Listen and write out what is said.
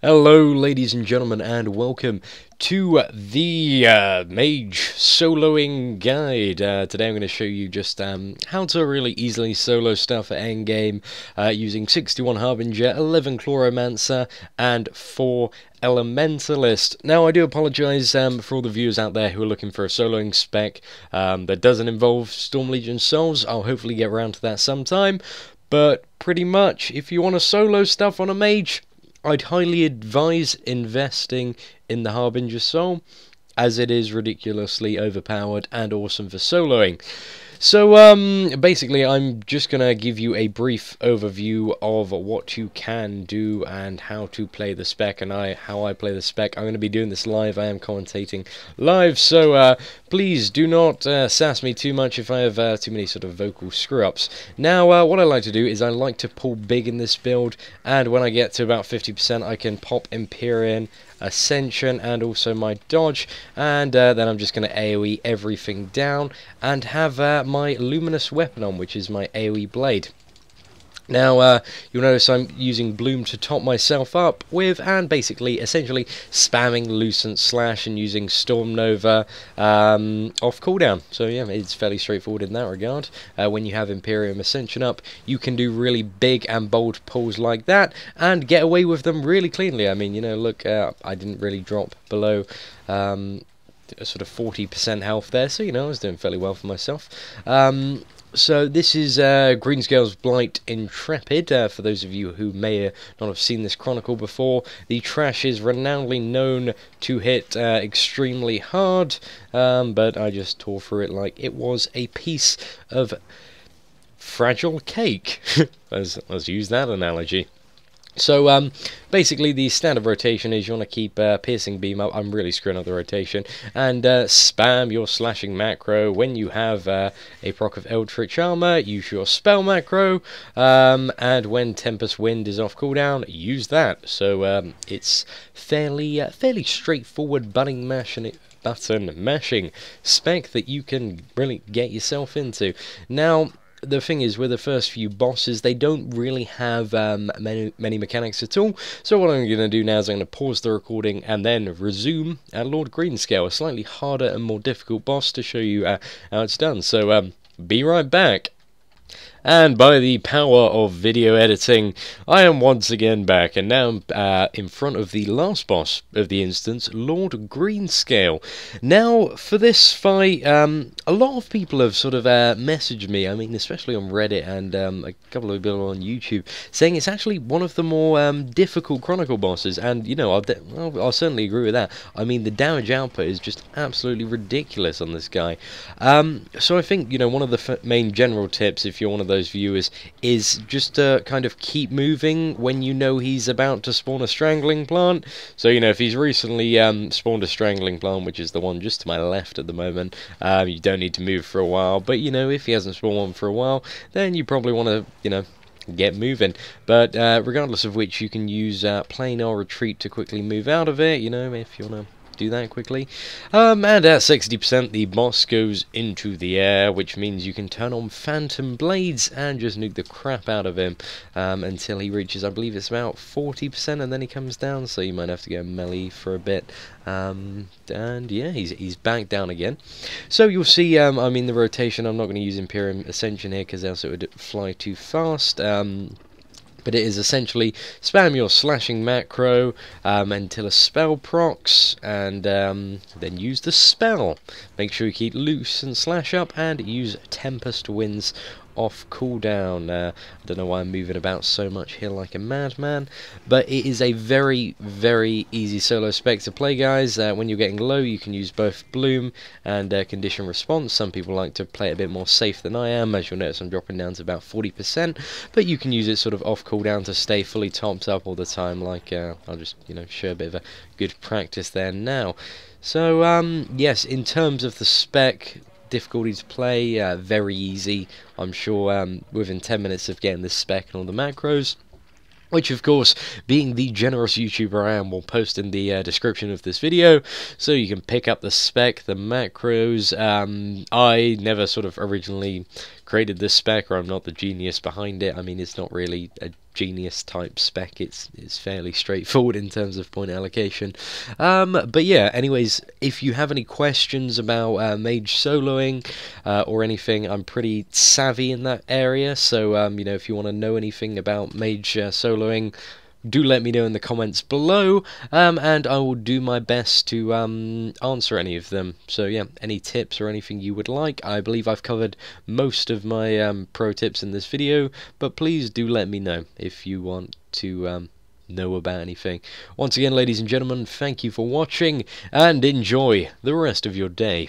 Hello ladies and gentlemen, and welcome to the Mage soloing guide. Today I'm going to show you just how to really easily solo stuff at endgame using 61 Harbinger, 11 Chloromancer, and 4 Elementalist. Now I do apologise for all the viewers out there who are looking for a soloing spec that doesn't involve Storm Legion souls. I'll hopefully get around to that sometime, but pretty much if you want to solo stuff on a mage, I'd highly advise investing in the Harbinger Soul, as it is ridiculously overpowered and awesome for soloing. So, basically, I'm just going to give you a brief overview of what you can do and how to play the spec, and how I play the spec. I'm going to be doing this live. I am commentating live, so please do not sass me too much if I have too many sort of vocal screw-ups. Now, what I like to do is I like to pull big in this build, and when I get to about 50%, I can pop Empyrean Ascension and also my dodge, and then I'm just going to AoE everything down and have my luminous weapon on, which is my AoE blade. Now, you'll notice I'm using Bloom to top myself up with, and basically, essentially, spamming Lucent Slash and using Storm Nova off cooldown. So yeah, it's fairly straightforward in that regard. When you have Empyrean Ascension up, you can do really big and bold pulls like that, and get away with them really cleanly. I mean, you know, look, I didn't really drop below a sort of 40% health there, so, you know, I was doing fairly well for myself. So this is Greenscale's Blight Intrepid. For those of you who may not have seen this chronicle before, the trash is renownedly known to hit extremely hard, but I just tore through it like it was a piece of fragile cake. Let's use that analogy. So, basically the standard rotation is you want to keep Piercing Beam up. I'm really screwing up the rotation. And spam your slashing macro. When you have a proc of Eldritch Armour, use your spell macro. And when Tempest Wind is off cooldown, use that. So, it's fairly straightforward button mashing spec that you can really get yourself into. Now, the thing is, with the first few bosses, they don't really have many mechanics at all. So what I'm going to do now is I'm going to pause the recording and then resume at Lord Greenscale, a slightly harder and more difficult boss, to show you how it's done. So be right back. And by the power of video editing, I am once again back, and now I'm in front of the last boss of the instance, Lord Greenscale. Now, for this fight, a lot of people have sort of messaged me, I mean, especially on Reddit and a couple of people on YouTube, saying it's actually one of the more difficult Chronicle bosses, and, you know, I'll certainly agree with that. I mean, the damage output is just absolutely ridiculous on this guy. So I think, you know, one of the main general tips, if you're one of those viewers, is just to kind of keep moving when you know he's about to spawn a strangling plant. So, you know, if he's recently spawned a strangling plant, which is the one just to my left at the moment, you don't need to move for a while. But, you know, if he hasn't spawned one for a while, then you probably want to, you know, get moving. But regardless of which, you can use planar retreat to quickly move out of it, you know, if you want to do that quickly. And at 60%, the boss goes into the air, which means you can turn on Phantom Blades and just nuke the crap out of him until he reaches, I believe it's about 40%, and then he comes down, so you might have to go melee for a bit. And yeah, he's back down again. So you'll see, I mean, the rotation, I'm not going to use Empyrean Ascension here because else it would fly too fast. But it is essentially spam your slashing macro until a spell procs, and then use the spell. Make sure you keep loose and slash up, and use Tempest Winds off cooldown. I don't know why I'm moving about so much here like a madman, but it is a very easy solo spec to play, guys. When you're getting low, you can use both Bloom and Condition Response. Some people like to play it a bit more safe than I am. As you'll notice, I'm dropping down to about 40%, but you can use it sort of off cooldown to stay fully topped up all the time. Like I'll just, you know, show a bit of a good practice there now. So yes, in terms of the spec, difficulty to play, very easy. I'm sure within 10 minutes of getting this spec and all the macros, which of course, being the generous YouTuber I am, will post in the description of this video, so you can pick up the spec, the macros. I never sort of originally created this spec, or I'm not the genius behind it. I mean, it's not really a genius type spec. It's fairly straightforward in terms of point allocation. But yeah, anyways, if you have any questions about Mage soloing or anything, I'm pretty savvy in that area. So you know, if you want to know anything about Mage soloing, do let me know in the comments below, and I will do my best to answer any of them. So yeah, any tips or anything you would like, I believe I've covered most of my pro tips in this video, but please do let me know if you want to know about anything. Once again, ladies and gentlemen, thank you for watching, and enjoy the rest of your day.